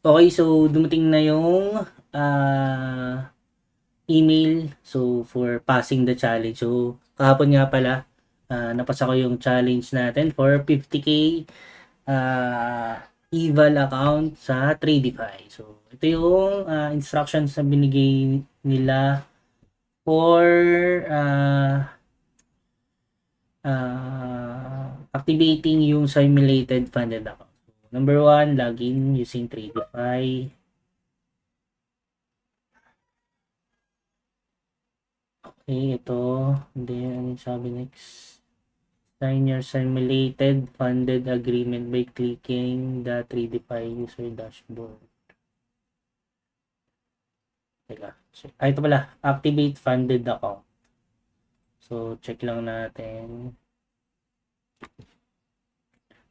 Okay, so dumating na yung email for passing the challenge. So kahapon nga pala, napasa ko yung challenge natin for 50k eval account sa Tradify. So ito yung instructions na binigay nila for activating yung simulated funded account. Number 1, login using Tradify. Okay, ito. Then, ano sabi next? Sign your simulated funded agreement by clicking the Tradify user dashboard. Teka. Ito pala. Activate funded account. So, check lang natin.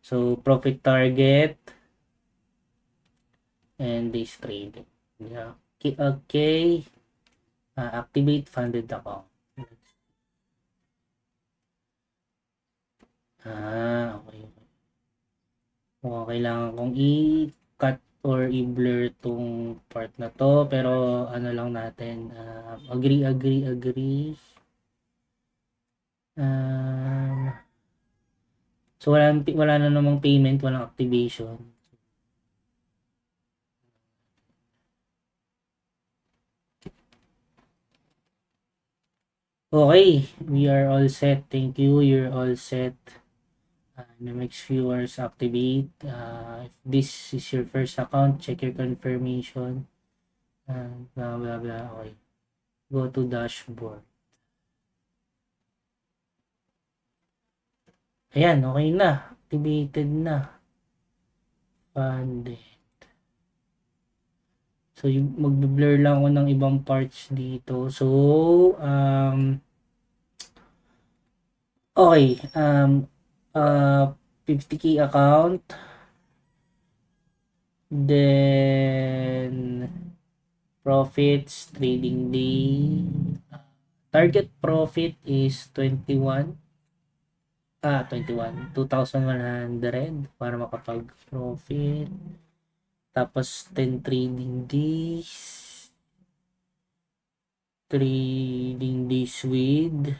So, profit target and days trading. Yeah. Okay. Activate funded account. Okay. Mukhang kailangan kong i-cut or i-blur tong part na to. Pero ano lang natin. Agree. So wala na namang payment, walang activation. Okay, we are all set. Thank you. You're all set. Next viewers activate. If this is your first account, check your confirmation. Blah blah blah. Okay. Go to dashboard. Ayan, okay na. Activated na. Funded. So, mag-blur lang ako ng ibang parts dito. So, okay. 50k account. Then, profits, trading day. Target profit is 21. 2,100 para makapag-profit. Tapos, 10 trading days. Trading days with.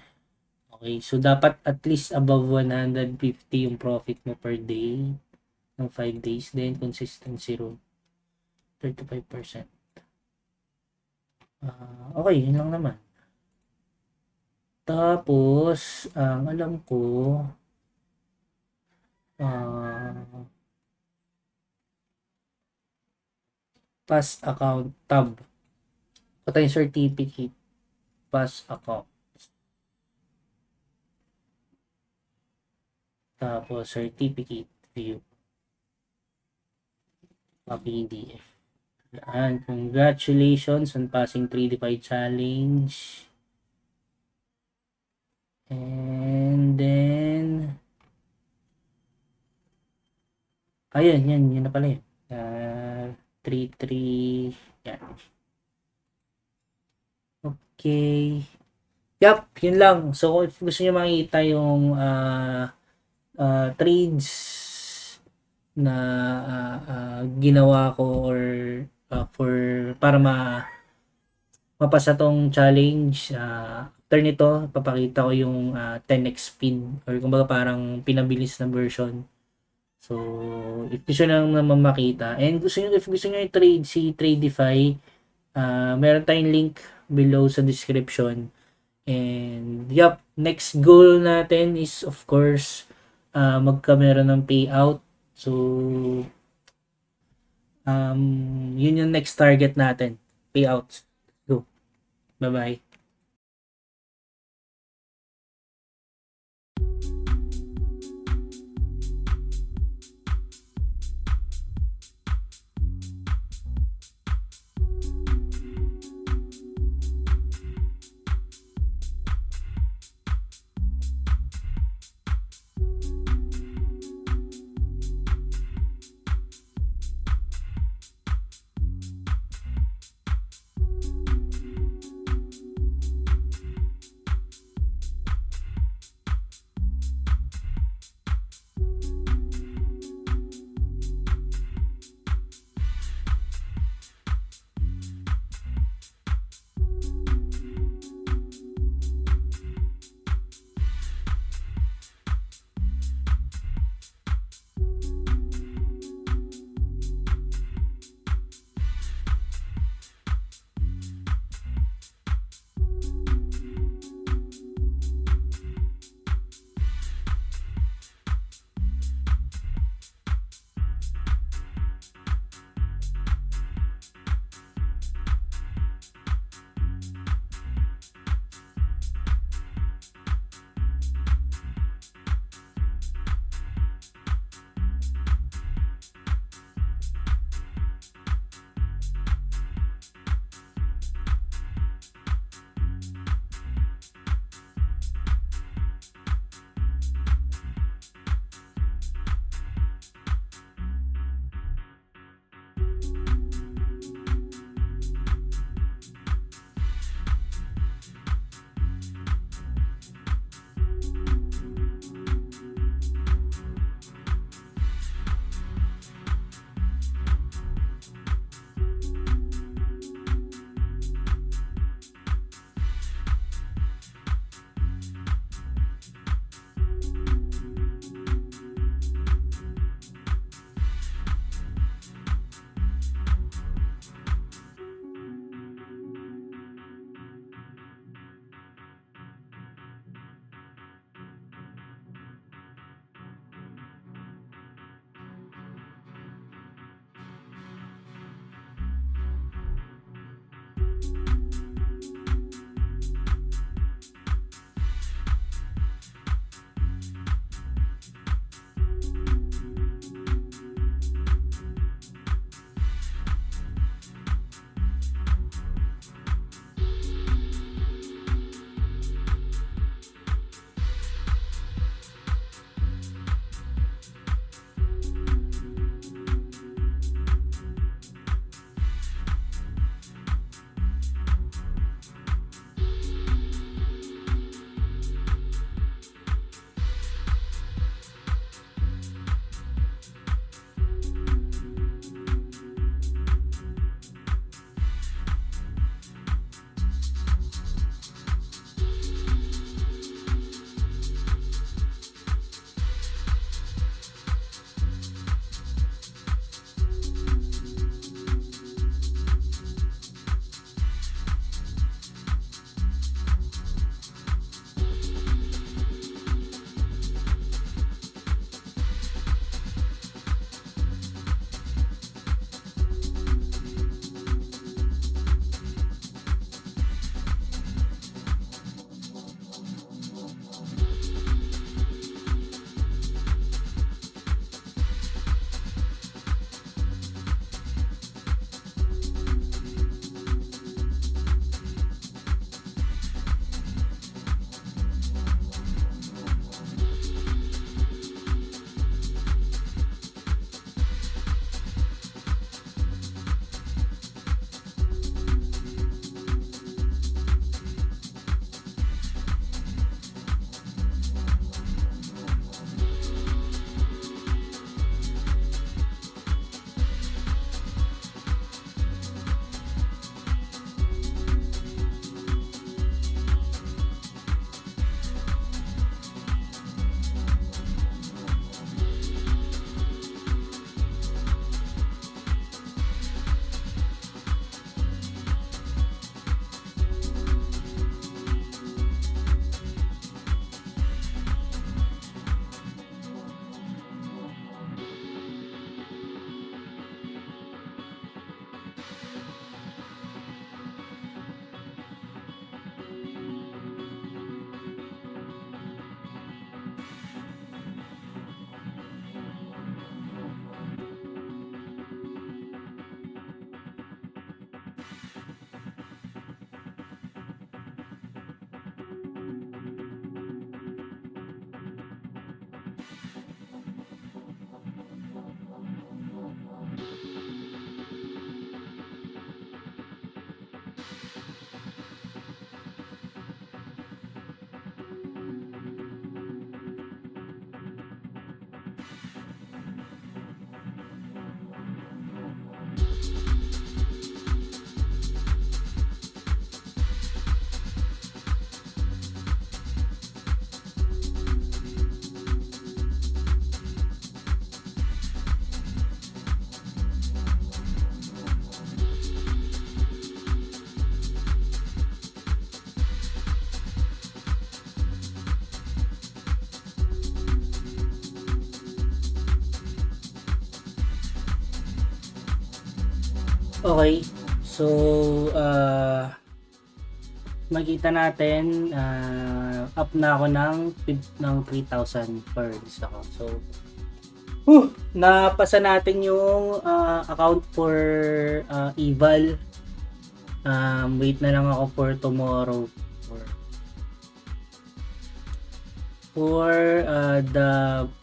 Okay, so dapat at least above 150 yung profit mo per day ng 5 days. Then, consistency rule. 35%. Okay, yun lang naman. Tapos, ang alam ko, pass account tab. Ito yung certificate. Pass account. Tapos, certificate view. PDF. And congratulations on passing 3D5 challenge. And then, ayun, yun na pala yun. 3, yan. Okay. Yup, yun lang. So, if gusto nyo makita yung trades na ginawa ko or para mapasa tong challenge, after nito, papakita ko yung 10x speed or kumbaga parang pinabilis na version. So, if gusto nyo naman makita and if gusto nyo i-trade si Tradify, meron tayong link below sa description. And yup, next goal natin is of course magkameron ng payout. So yun yung next target natin, payouts. Go. Bye-bye. Okay. So, makita natin, up na ako ng 3,000 per list ako. So, napasa natin yung account for eval. Wait na lang ako for tomorrow for the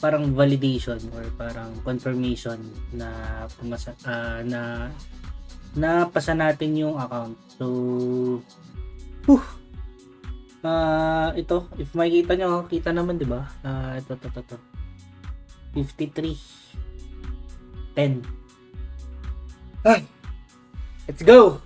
parang validation or parang confirmation na pumasa na napasa natin yung account. So, ito, if makikita nyo, kita naman, di ba? Ito. 53. 10. Ay! Let's go!